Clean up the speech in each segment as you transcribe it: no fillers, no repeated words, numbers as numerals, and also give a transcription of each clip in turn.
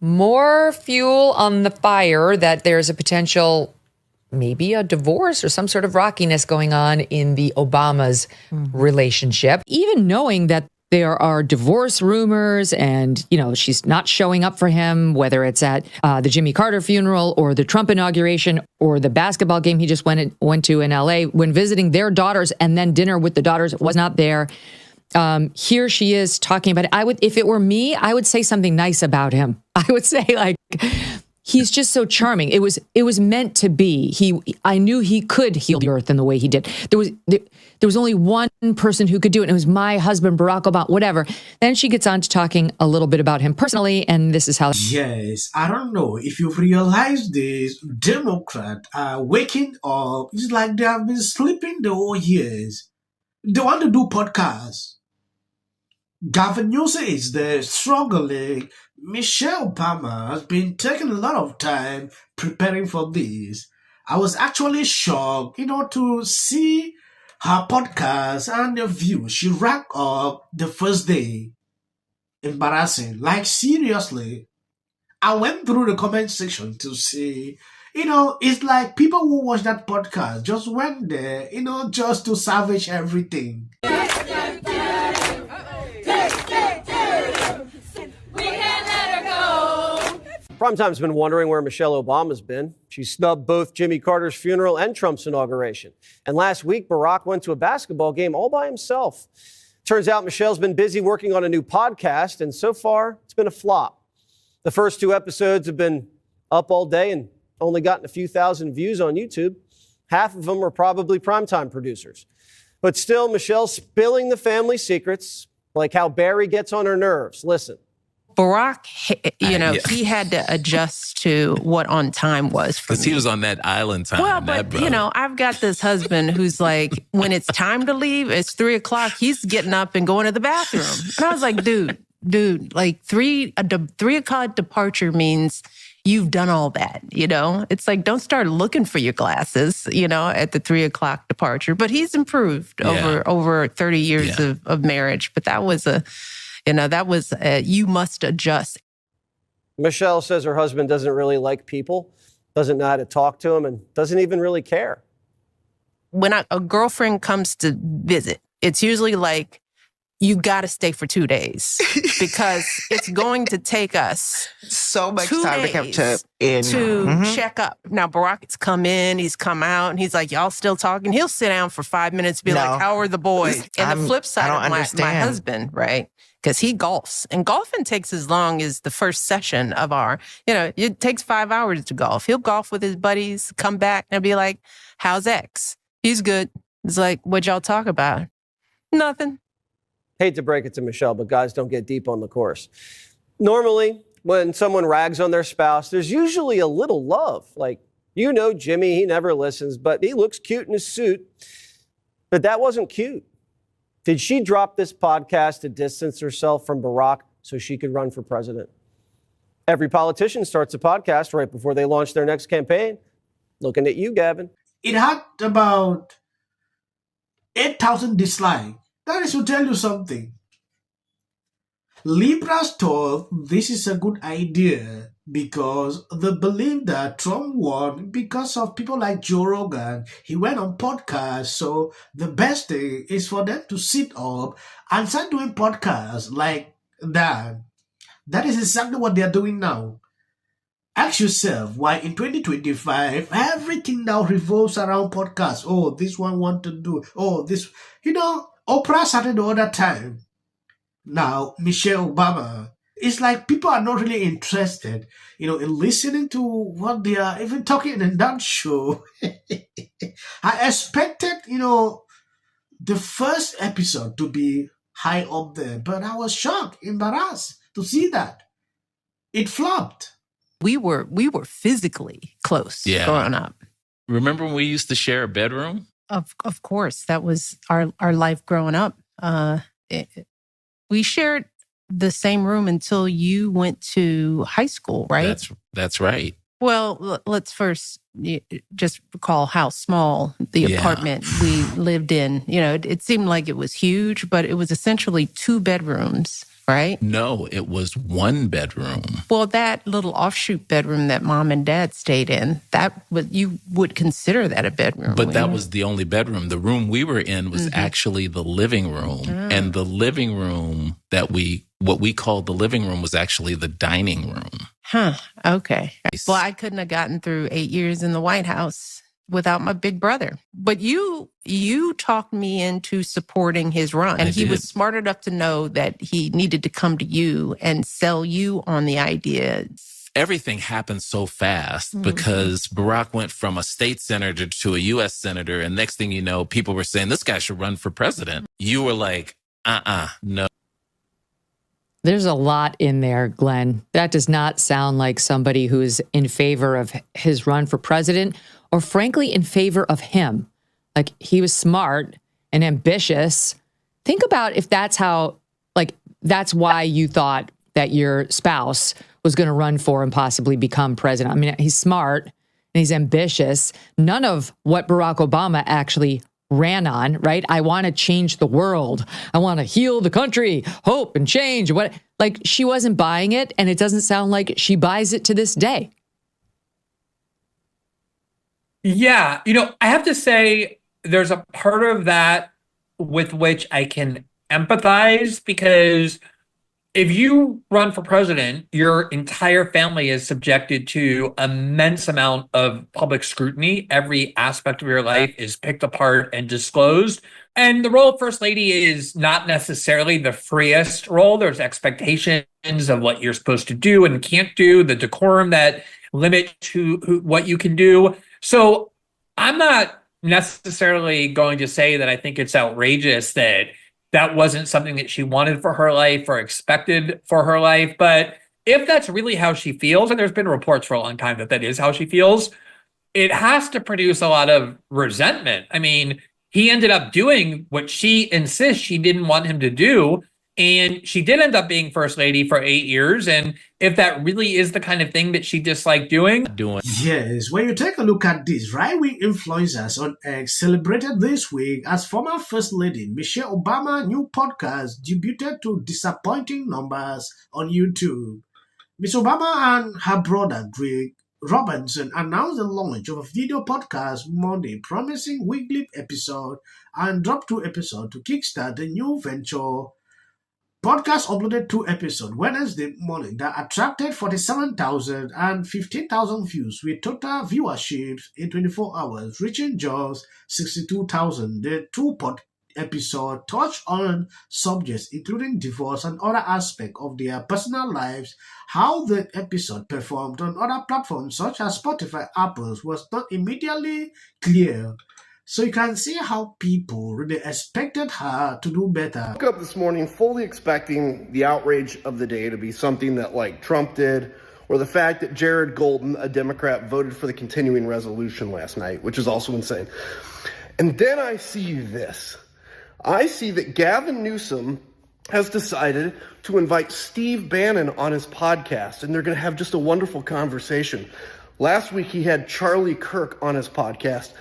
more fuel on the fire that there's a potential, maybe a divorce or some sort of rockiness going on in the Obamas' relationship. Even knowing that there are divorce rumors and, she's not showing up for him, whether it's at the Jimmy Carter funeral or the Trump inauguration or the basketball game he just went to in LA, when visiting their daughters and then dinner with the daughters, was not there. Here she is talking about it. If it were me, I would say something nice about him. I would say he's just so charming. It was meant to be. I knew he could heal the earth in the way he did. There was only one person who could do it, and it was my husband, Barack Obama, whatever. Then she gets on to talking a little bit about him personally, and this is how... Yes, I don't know if you've realized this, Democrats are waking up. It's like they have been sleeping the whole years. They want to do podcasts. Gavin Newsom is there struggling. Michelle Obama has been taking a lot of time preparing for this. I was actually shocked, to see her podcast and the views she racked up the first day. Embarrassing. seriously. I went through the comment section to see, it's like people who watch that podcast just went there, just to salvage everything. Primetime's been wondering where Michelle Obama's been. She snubbed both Jimmy Carter's funeral and Trump's inauguration. And last week, Barack went to a basketball game all by himself. Turns out Michelle's been busy working on a new podcast, and so far, it's been a flop. The first 2 episodes have been up all day and only gotten a few thousand views on YouTube. Half of them are probably primetime producers. But still, Michelle's spilling the family secrets, like how Barry gets on her nerves. Listen. Barack, he had to adjust to what on time was for me. Because he was on that island time. Well, but, I've got this husband who's like, when it's time to leave, it's 3:00, he's getting up and going to the bathroom. And I was like, dude, like 3:00 departure means you've done all that, It's like, don't start looking for your glasses, at the 3:00 departure. But he's improved over 30 years of marriage. But that was you must adjust. Michelle says her husband doesn't really like people, doesn't know how to talk to him, and doesn't even really care. When a girlfriend comes to visit, it's usually like, you got to stay for 2 days because it's going to take us so much time to come check up. Now, Barack's come in, he's come out, and he's like, y'all still talking? He'll sit down for 5 minutes, be like, how are the boys? And the flip side of my husband, right? Because he golfs. And golfing takes as long as the first session of it takes 5 hours to golf. He'll golf with his buddies, come back, and be like, how's X? He's good. It's like, what'd y'all talk about? Nothing. Hate to break it to Michelle, but guys don't get deep on the course. Normally, when someone rags on their spouse, there's usually a little love. Like, Jimmy, he never listens, but he looks cute in his suit. But that wasn't cute. Did she drop this podcast to distance herself from Barack so she could run for president? Every politician starts a podcast right before they launch their next campaign. Looking at you, Gavin. It had about 8,000 dislikes. That is to tell you something. Liberals thought this is a good idea because they believe that Trump won because of people like Joe Rogan. He went on podcasts, so the best thing is for them to sit up and start doing podcasts like that. That is exactly what they are doing now. Ask yourself why in 2025, everything now revolves around podcasts. Oh, this one want to do. Oh, this, Oprah started all that time. Now, Michelle Obama, it's like people are not really interested, in listening to what they are even talking in that show. I expected, the first episode to be high up there, but I was shocked, embarrassed to see that. It flopped. We were physically close growing up. Remember when we used to share a bedroom? Of course, that was our life growing up. We shared the same room until you went to high school, right? That's right. Well, let's first just recall how small the apartment we lived in. It seemed like it was huge, but it was essentially 2 bedrooms right? No, it was one bedroom. Well, that little offshoot bedroom that mom and dad stayed in, you would consider that a bedroom. But that was the only bedroom. The room we were in was actually the living room. And the living room what we called the living room was actually the dining room. Huh. Okay. Well, I couldn't have gotten through 8 years in the White House without my big brother. But you talked me into supporting his run. And he was smart enough to know that he needed to come to you and sell you on the idea. Everything happened so fast because Barack went from a state senator to a U.S. senator. And next thing you know, people were saying, this guy should run for president. You were like, no. There's a lot in there, Glenn. That does not sound like somebody who's in favor of his run for president or frankly in favor of him. Like, he was smart and ambitious. Think about if that's that's why you thought that your spouse was going to run for and possibly become president. I mean, he's smart and he's ambitious. None of what Barack Obama actually ran on, right? I want to change the world. I want to heal the country, hope and change. She wasn't buying it, and it doesn't sound like she buys it to this day. Yeah, I have to say there's a part of that with which I can empathize, because if you run for president, your entire family is subjected to immense amount of public scrutiny. Every aspect of your life is picked apart and disclosed. And the role of First Lady is not necessarily the freest role. There's expectations of what you're supposed to do and can't do, the decorum that limit to what you can do. So I'm not necessarily going to say that I think it's outrageous that wasn't something that she wanted for her life or expected for her life. But if that's really how she feels, and there's been reports for a long time that is how she feels, it has to produce a lot of resentment. I mean, he ended up doing what she insists she didn't want him to do. And she did end up being First Lady for 8 years. And if that really is the kind of thing that she disliked doing. Yes, when you take a look at this, right-wing influencers on X celebrated this week as former First Lady Michelle Obama's new podcast debuted to disappointing numbers on YouTube. Miss Obama and her brother Greg Robinson announced the launch of a video podcast Monday, promising weekly episode and dropped 2 episodes to kickstart the new venture. Podcast uploaded 2 episodes Wednesday morning that attracted 47,000 and 15,000 views, with total viewership in 24 hours reaching just 62,000. The 2 episodes touched on subjects including divorce and other aspects of their personal lives. How the episode performed on other platforms such as Spotify, Apple was not immediately clear. So you can see how people really expected her to do better. I woke up this morning fully expecting the outrage of the day to be something that like Trump did, or the fact that Jared Golden, a Democrat, voted for the continuing resolution last night, which is also insane. And then I see this. I see that Gavin Newsom has decided to invite Steve Bannon on his podcast, and they're going to have just a wonderful conversation. Last week, he had Charlie Kirk on his podcast.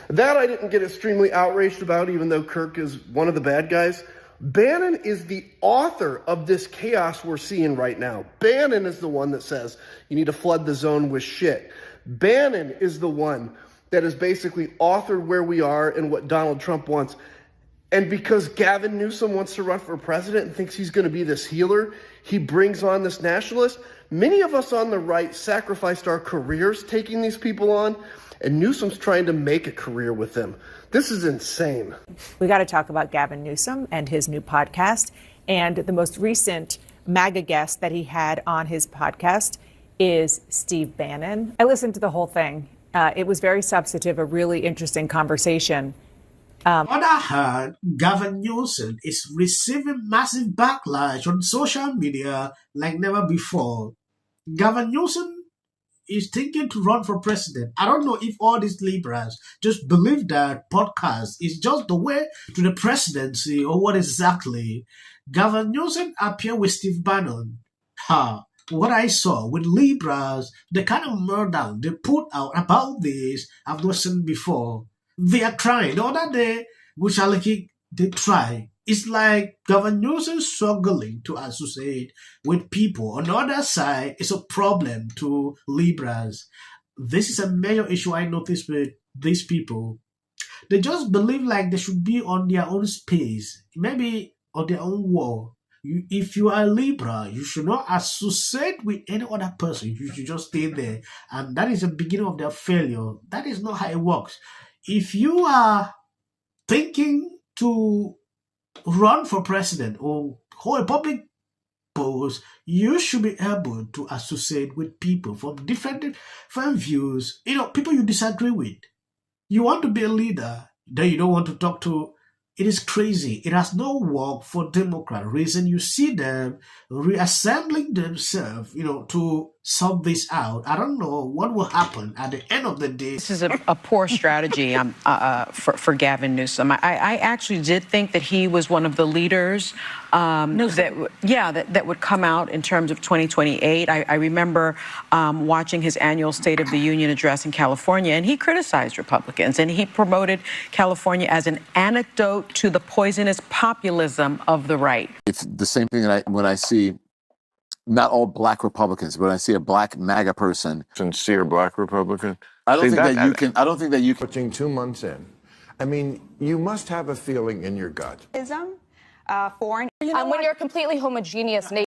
That I didn't get extremely outraged about, even though Kirk is one of the bad guys. Bannon is the author of this chaos we're seeing right now. Bannon is the one that says you need to flood the zone with shit. Bannon is the one that has basically authored where we are and what Donald Trump wants. And because Gavin Newsom wants to run for president and thinks he's going to be this healer, he brings on this nationalist. Many of us on the right sacrificed our careers taking these people on, and Newsom's trying to make a career with them. This is insane. We got to talk about Gavin Newsom and his new podcast. And the most recent MAGA guest that he had on his podcast is Steve Bannon. I listened to the whole thing. It was very substantive, a really interesting conversation. On the other hand, Gavin Newsom is receiving massive backlash on social media like never before. Gavin Newsom is thinking to run for president. I don't know if all these liberals just believe that podcast is just the way to the presidency or what exactly. Gavin Newsom appeared with Steve Bannon. What I saw with liberals, the kind of meltdown they put out about this, I've not seen before. They are crying. The other day, they try It's like Gavin Newsom struggling to associate with people. On the other side, it's a problem to liberals. This is a major issue I notice with these people. They just believe like they should be on their own space, maybe on their own wall. If you are a liberal, you should not associate with any other person. You should just stay there. And that is the beginning of their failure. That is not how it works. If you are thinking to run for president or hold a public post, you should be able to associate with people from different views, people you disagree with. You want to be a leader, then you don't want to talk to. It is crazy. It has no work for Democrat. Reason you see them reassembling themselves, to sort this out. I don't know what will happen at the end of the day. This is a poor strategy for Gavin Newsom. I actually did think that he was one of the leaders that would come out in terms of 2028. I remember watching his annual State of the Union address in California, and he criticized Republicans, and he promoted California as an antidote to the poisonous populism of the right. It's the same thing that when I see not all black Republicans, but when I see a black MAGA person, sincere black Republican. I don't think that you can. Pushing 2 months in. I mean, you must have a feeling in your gut. Foreign. When you're a completely homogeneous nation.